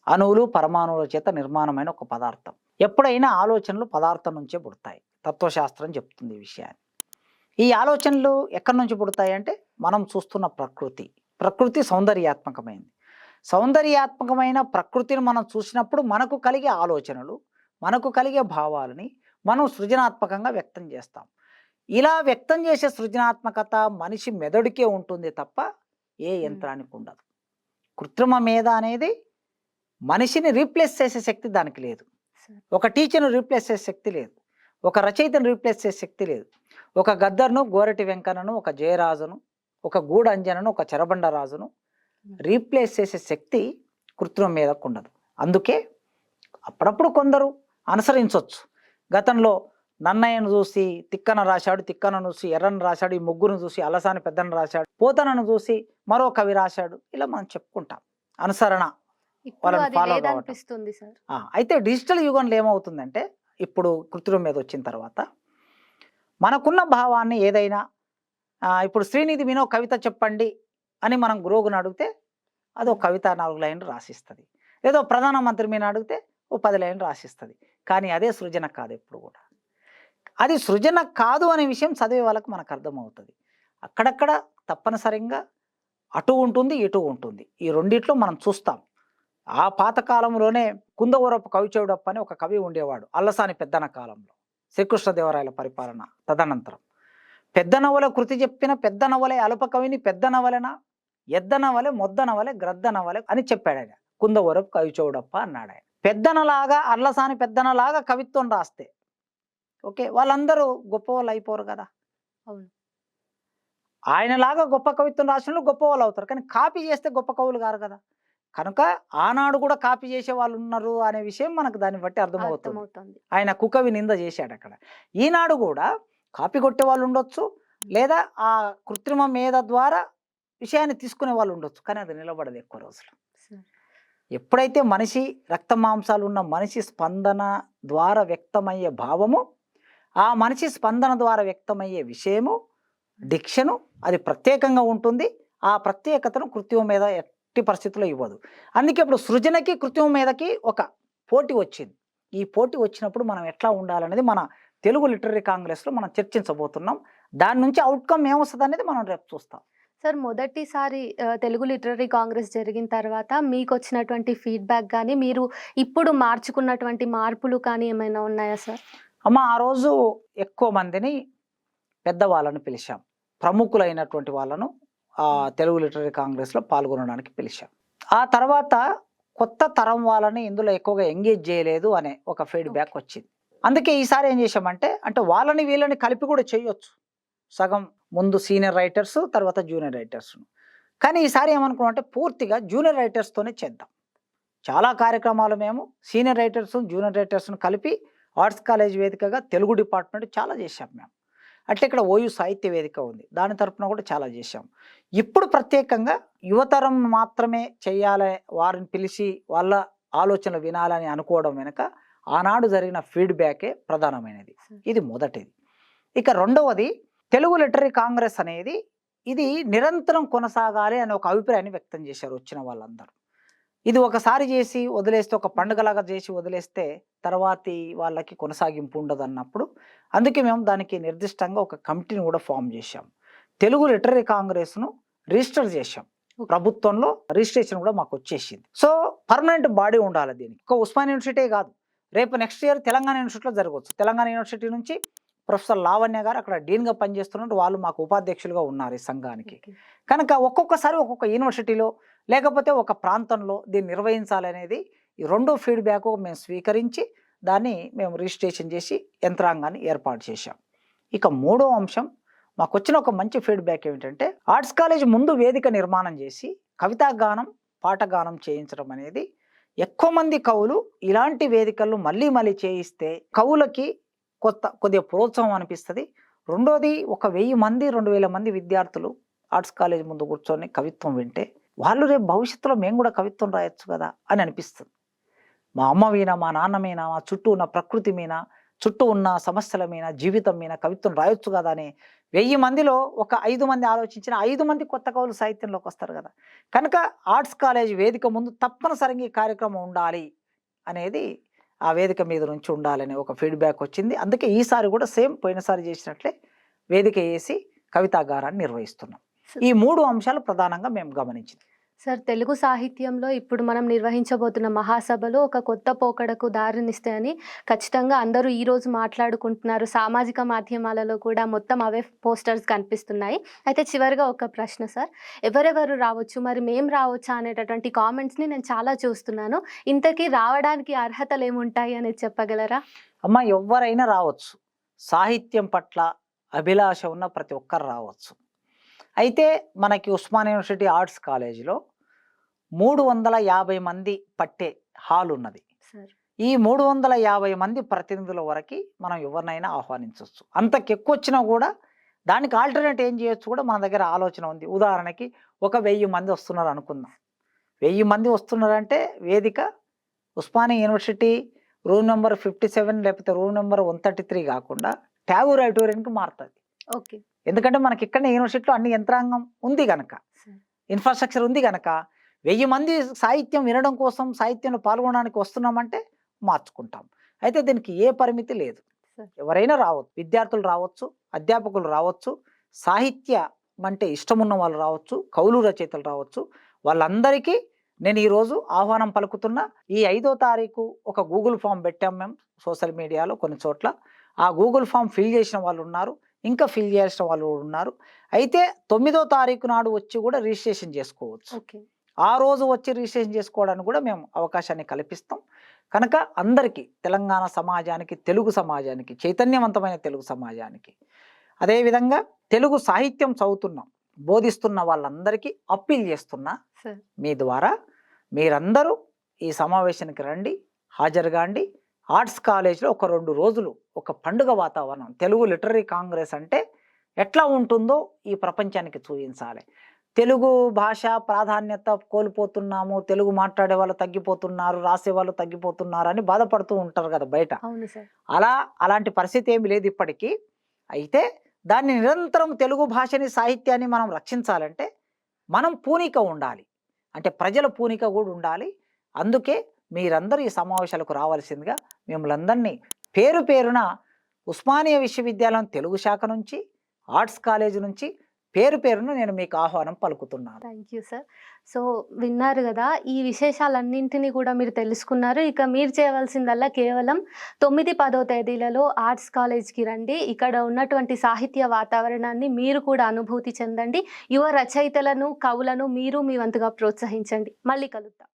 అణువులు, పరమాణువుల చేత నిర్మాణమైన ఒక పదార్థం. ఎప్పుడైనా ఆలోచనలు పదార్థం నుంచే పుడతాయి. తత్వశాస్త్రం చెప్తుంది ఈ విషయాన్ని. ఈ ఆలోచనలు ఎక్కడి నుంచి పుడతాయి అంటే మనం చూస్తున్న ప్రకృతి. ప్రకృతి సౌందర్యాత్మకమైనది. సౌందర్యాత్మకమైన ప్రకృతిని మనం చూసినప్పుడు మనకు కలిగే ఆలోచనలు, మనకు కలిగే భావాలని మనం సృజనాత్మకంగా వ్యక్తం చేస్తాం. ఇలా వ్యక్తం చేసే సృజనాత్మకత మనిషి మెదడుకే ఉంటుంది తప్ప ఏ యంత్రానికి ఉండదు. కృత్రిమ మేధ అనేది మనిషిని రీప్లేస్ చేసే శక్తి దానికి లేదు. ఒక టీచర్ను రీప్లేస్ చేసే శక్తి లేదు. ఒక రచయితను రీప్లేస్ చేసే శక్తి లేదు. ఒక గద్దర్ను, గోరటి వెంకన్నను, ఒక జయరాజును, ఒక గూడంజనను, ఒక చెరబండరాజును రీప్లేస్ చేసే శక్తి కృత్రిమ మేధకు ఉండదు. అందుకే అప్పుడప్పుడు కొందరు అనుసరించవచ్చు. గతంలో నన్నయ్యను చూసి తిక్కన రాశాడు, తిక్కనను చూసి ఎర్రను రాశాడు, ఈ ముగ్గురును చూసి అలసాని పెద్దను రాశాడు, పోతనను చూసి మరో కవి రాశాడు, ఇలా మనం చెప్పుకుంటాం. అనుసరణ వాళ్ళని ఫాలో అనిపిస్తుంది సార్. అయితే డిజిటల్ యుగంలో ఏమవుతుందంటే ఇప్పుడు కృత్రిమ మీద వచ్చిన తర్వాత మనకున్న భావాన్ని ఏదైనా ఇప్పుడు శ్రీనిధి వినో కవిత చెప్పండి అని మనం గురువుని అడిగితే అది ఒక కవిత 4 లైన్లు రాసిస్తుంది. ఏదో ప్రధానమంత్రి మీద అడిగితే ఓ 10 లైన్లు రాసిస్తుంది. కానీ అదే సృజన కాదు ఎప్పుడు కూడా. అది సృజన కాదు అనే విషయం చదివే వాళ్ళకి మనకు అర్థమవుతుంది. అక్కడక్కడ తప్పనిసరిగా అటు ఉంటుంది, ఇటు ఉంటుంది. ఈ రెండిట్లో మనం చూస్తాం. ఆ పాతకాలంలోనే కుందవరపు కవిచౌడప్ప అని ఒక కవి ఉండేవాడు అల్లసాని పెద్దన కాలంలో, శ్రీకృష్ణదేవరాయల పరిపాలన తదనంతరం. పెద్ద నవల కృతి చెప్పిన పెద్ద నవలే అల్ప కవిని పెద్ద నవలన ఎద్ద నవలే మొద్ద నవలే గ్రద్ద నవలే అని చెప్పాడు ఆయన. కుందవరపు కవిచౌడప్ప అన్నాడు ఆయన. పెద్దనలాగా అల్లసాని పెద్దనలాగా కవిత్వం రాస్తే ఓకే వాళ్ళందరూ గొప్ప వాళ్ళు అయిపోరు కదా. అవును. ఆయనలాగా గొప్ప కవిత్వం రాసిన గొప్ప వాళ్ళు అవుతారు, కానీ కాపీ చేస్తే గొప్ప కవులు కారు కదా. కనుక ఆనాడు కూడా కాపీ చేసే వాళ్ళు ఉన్నారు అనే విషయం మనకు దాన్ని బట్టి అర్థమవుతుంది. ఆయన కుకవి నింద చేశాడు అక్కడ. ఈనాడు కూడా కాపీ కొట్టే వాళ్ళు ఉండొచ్చు, లేదా ఆ కృత్రిమ మేధ ద్వారా విషయాన్ని తీసుకునే వాళ్ళు ఉండొచ్చు, కానీ అది నిలబడదు ఎక్కువ రోజులు. ఎప్పుడైతే మనిషి రక్త మాంసాలు ఉన్న మనిషి స్పందన ద్వారా వ్యక్తమయ్యే భావము, ఆ మనిషి స్పందన ద్వారా వ్యక్తమయ్యే విషయము, డిక్షను అది ప్రత్యేకంగా ఉంటుంది. ఆ ప్రత్యేకతను కృత్రిమ మీద ఎట్టి పరిస్థితుల్లో ఇవ్వదు. అందుకే ఇప్పుడు సృజనకి కృత్రిమ మీదకి ఒక పోటీ వచ్చింది. ఈ పోటీ వచ్చినప్పుడు మనం ఎట్లా ఉండాలనేది మన తెలుగు లిటరరీ కాంగ్రెస్లో మనం చర్చించబోతున్నాం. దాని నుంచి అవుట్కమ్ ఏమొస్తుంది అనేది మనం రేపు చూస్తాం. సార్, మొదటిసారి తెలుగు లిటరరీ కాంగ్రెస్ జరిగిన తర్వాత మీకు వచ్చినటువంటి ఫీడ్బ్యాక్ కానీ, మీరు ఇప్పుడు మార్చుకున్నటువంటి మార్పులు కానీ ఏమైనా ఉన్నాయా సార్? అమ్మ ఆ రోజు ఎక్కువ మందిని పెద్దవాళ్ళను పిలిచాం, ప్రముఖులైనటువంటి వాళ్ళను తెలుగు లిటరరీ కాంగ్రెస్లో పాల్గొనడానికి పిలిచాం. ఆ తర్వాత కొత్త తరం వాళ్ళని ఇందులో ఎక్కువగా ఎంగేజ్ చేయలేదు అనే ఒక ఫీడ్బ్యాక్ వచ్చింది. అందుకే ఈసారి ఏం చేశామంటే, అంటే వాళ్ళని వీళ్ళని కలిపి కూడా చేయొచ్చు, సగం ముందు సీనియర్ రైటర్స్ తర్వాత జూనియర్ రైటర్స్. కానీ ఈసారి ఏమనుకున్నాం అంటే పూర్తిగా జూనియర్ రైటర్స్తోనే చేద్దాం. చాలా కార్యక్రమాలు మేము సీనియర్ రైటర్స్ జూనియర్ రైటర్స్ను కలిపి ఆర్ట్స్ కాలేజ్ వేదికగా తెలుగు డిపార్ట్మెంట్ చాలా చేశాం మేము. అట్లా ఇక్కడ ఓయూ సాహిత్య వేదిక ఉంది, దాని తరపున కూడా చాలా చేశాం. ఇప్పుడు ప్రత్యేకంగా యువతరం మాత్రమే చేయాలి, వారిని పిలిచి వాళ్ళ ఆలోచనలు వినాలని అనుకోవడం వెనుక ఆనాడు జరిగిన ఫీడ్బ్యాకే ప్రధానమైనది. ఇది మొదటిది. ఇక రెండవది, తెలుగు లిటరరీ కాంగ్రెస్ అనేది ఇది నిరంతరం కొనసాగాలి అనే ఒక అభిప్రాయాన్ని వ్యక్తం చేశారు వచ్చిన వాళ్ళందరూ. ఇది ఒకసారి చేసి వదిలేస్తే, ఒక పండుగలాగా చేసి వదిలేస్తే తర్వాతి వాళ్ళకి కొనసాగింపు ఉండదు అన్నప్పుడు, అందుకే మేము దానికి నిర్దిష్టంగా ఒక కమిటీని కూడా ఫామ్ చేశాం. తెలుగు లిటరరీ కాంగ్రెస్ను రిజిస్టర్ చేశాం, ప్రభుత్వంలో రిజిస్ట్రేషన్ కూడా మాకు వచ్చేసింది. సో పర్మనెంట్ బాడీ ఉండాలి దీనికి. ఒక ఉస్మానియా యూనివర్సిటీ కాదు, రేపు నెక్స్ట్ ఇయర్ తెలంగాణ యూనివర్సిటీలో జరగవచ్చు. తెలంగాణ యూనివర్సిటీ నుంచి ప్రొఫెసర్ లావణ్య గారు అక్కడ డీన్గా పనిచేస్తున్నారు, వాళ్ళు మాకు ఉపాధ్యక్షులుగా ఉన్నారు ఈ సంఘానికి. కనుక ఒక్కొక్కసారి ఒక్కొక్క యూనివర్సిటీలో లేకపోతే ఒక ప్రాంతంలో దీన్ని నిర్వహించాలనేది ఈ రెండో ఫీడ్బ్యాక్ మేము స్వీకరించి దాన్ని మేము రిజిస్ట్రేషన్ చేసి యంత్రాంగాన్ని ఏర్పాటు చేశాం. ఇక మూడో అంశం, మాకు వచ్చిన ఒక మంచి ఫీడ్బ్యాక్ ఏమిటంటే, ఆర్ట్స్ కాలేజ్ ముందు వేదిక నిర్మాణం చేసి కవితాగానం పాటగానం చేయించడం అనేది, ఎక్కువ మంది కవులు ఇలాంటి వేదికల్లో మళ్ళీ మళ్ళీ చేయిస్తే కవులకి కొద్దిగా ప్రోత్సాహం అనిపిస్తుంది. రెండోది, 1000 మంది 2000 మంది విద్యార్థులు ఆర్ట్స్ కాలేజ్ ముందు కూర్చొని కవిత్వం వింటే వాళ్ళు రేపు భవిష్యత్తులో మేము కూడా కవిత్వం రాయొచ్చు కదా అని అనిపిస్తుంది. మా అమ్మ మీద, మా నాన్న మీద, మా చుట్టూ ఉన్న ప్రకృతి మీద, చుట్టూ ఉన్న సమస్యల మీద, జీవితం మీద కవిత్వం రాయొచ్చు కదా అని 1000 మందిలో ఒక 5 మంది ఆలోచించిన 5 మంది కొత్త కవులు సాహిత్యంలోకి వస్తారు కదా. కనుక ఆర్ట్స్ కాలేజ్ వేదిక ముందు తప్పనిసరిగా ఈ కార్యక్రమం ఉండాలి అనేది, ఆ వేదిక మీద నుంచి ఉండాలనే ఒక ఫీడ్బ్యాక్ వచ్చింది. అందుకే ఈసారి కూడా సేమ్ పోయినసారి చేసినట్లే వేదిక వేసి కవితాగారాన్ని నిర్వహిస్తున్నాం. ఈ 3 అంశాలు ప్రధానంగా మేము గమనించింది. సార్, తెలుగు సాహిత్యంలో ఇప్పుడు మనం నిర్వహించబోతున్న మహాసభలు ఒక కొత్త పోకడకు దారినిస్తాయని ఖచ్చితంగా అందరూ ఈరోజు మాట్లాడుకుంటున్నారు. సామాజిక మాధ్యమాలలో కూడా మొత్తం అవే పోస్టర్స్ కనిపిస్తున్నాయి. అయితే చివరిగా ఒక ప్రశ్న సార్, ఎవరెవరు రావచ్చు, మరి మేం రావచ్చా అనేటటువంటి కామెంట్స్ని నేను చాలా చూస్తున్నాను. ఇంతకీ రావడానికి అర్హతలు ఏముంటాయి అనేది చెప్పగలరా? అమ్మ, ఎవరైనా రావచ్చు, సాహిత్యం పట్ల అభిలాష ఉన్న ప్రతి ఒక్కరు రావచ్చు. అయితే మనకి ఉస్మానియా యూనివర్సిటీ ఆర్ట్స్ కాలేజీలో 350 మంది పట్టే హాల్ ఉన్నది. ఈ 350 మంది ప్రతినిధుల వరకు మనం ఎవరినైనా ఆహ్వానించవచ్చు. అంతకెక్కువ వచ్చినా కూడా దానికి ఆల్టర్నేట్ ఏం చేయొచ్చు కూడా మన దగ్గర ఆలోచన ఉంది. ఉదాహరణకి 1000 మంది వస్తున్నారు అనుకుందాం. 1000 మంది వస్తున్నారంటే వేదిక ఉస్మానియా యూనివర్సిటీ రూమ్ నెంబర్ 57 లేకపోతే రూమ్ నెంబర్ 133 కాకుండా ట్యాగూర్ ఆడిటోరియంకి మారుతుంది. ఓకే. ఎందుకంటే మనకి ఇక్కడనే యూనివర్సిటీలో అన్ని యంత్రాంగం ఉంది కనుక, ఇన్ఫ్రాస్ట్రక్చర్ ఉంది కనుక, 1000 మంది సాహిత్యం వినడం కోసం, సాహిత్యంలో పాల్గొనడానికి వస్తున్నామంటే మార్చుకుంటాం. అయితే దీనికి ఏ పరిమితి లేదు, ఎవరైనా రావచ్చు. విద్యార్థులు రావచ్చు, అధ్యాపకులు రావచ్చు, సాహిత్య అంటే ఇష్టమున్న వాళ్ళు రావచ్చు, కవులు రచయితలు రావచ్చు. వాళ్ళందరికీ నేను ఈరోజు ఆహ్వానం పలుకుతున్నా. ఈ 5వ తారీఖు ఒక గూగుల్ ఫామ్ పెట్టాం మేము సోషల్ మీడియాలో కొన్ని చోట్ల. ఆ గూగుల్ ఫామ్ ఫిల్ చేసిన వాళ్ళు ఉన్నారు, ఇంకా ఫిల్ చేయాల్సిన వాళ్ళు ఉన్నారు. అయితే 9వ తారీఖు నాడు వచ్చి కూడా రిజిస్ట్రేషన్ చేసుకోవచ్చు. ఆ రోజు వచ్చి రిజిస్ట్రేషన్ చేసుకోవడానికి కూడా మేము అవకాశాన్ని కల్పిస్తాం. కనుక అందరికీ, తెలంగాణ సమాజానికి, తెలుగు సమాజానికి, చైతన్యవంతమైన తెలుగు సమాజానికి, అదేవిధంగా తెలుగు సాహిత్యం చదువుతున్నాం, బోధిస్తున్న వాళ్ళందరికీ అప్పీల్ చేస్తున్నా, మీ ద్వారా మీరందరూ ఈ సమావేశానికి రండి, హాజరుగాండి. ఆర్ట్స్ కాలేజ్లో ఒక 2 రోజులు ఒక పండుగ వాతావరణం. తెలుగు లిటరరీ కాంగ్రెస్ అంటే ఎట్లా ఉంటుందో ఈ ప్రపంచానికి చూపించాలి. తెలుగు భాష ప్రాధాన్యత కోల్పోతున్నాము, తెలుగు మాట్లాడే వాళ్ళు తగ్గిపోతున్నారు, రాసే వాళ్ళు తగ్గిపోతున్నారు అని బాధపడుతూ ఉంటారు కదా బయట. అలాంటి పరిస్థితి ఏమి లేదు ఇప్పటికీ. అయితే దాన్ని నిరంతరం తెలుగు భాషని, సాహిత్యాన్ని మనం రక్షించాలంటే మనం పూనిక ఉండాలి, అంటే ప్రజల పూనిక కూడా ఉండాలి. అందుకే మీరందరూ ఈ సమావేశాలకు రావాల్సిందిగా మిమ్మల్ని అందరినీ పేరు పేరున ఉస్మానియా విశ్వవిద్యాలయం తెలుగు శాఖ నుంచి, ఆర్ట్స్ కాలేజ్ నుంచి, పేరు పేరును నేను మీకు ఆహ్వానం పలుకుతున్నాను. Thank you sir. సో విన్నారు కదా, ఈ విశేషాలన్నింటినీ కూడా మీరు తెలుసుకున్నారు. ఇక మీరు చేయవలసిందల్లా కేవలం 9, 10 తేదీలలో ఆర్ట్స్ కాలేజ్కి రండి. ఇక్కడ ఉన్నటువంటి సాహిత్య వాతావరణాన్ని మీరు కూడా అనుభూతి చెందండి. యువ రచయితలను, కవులను మీరు మీ వంతుగా ప్రోత్సహించండి. మళ్ళీ కలుద్దాం.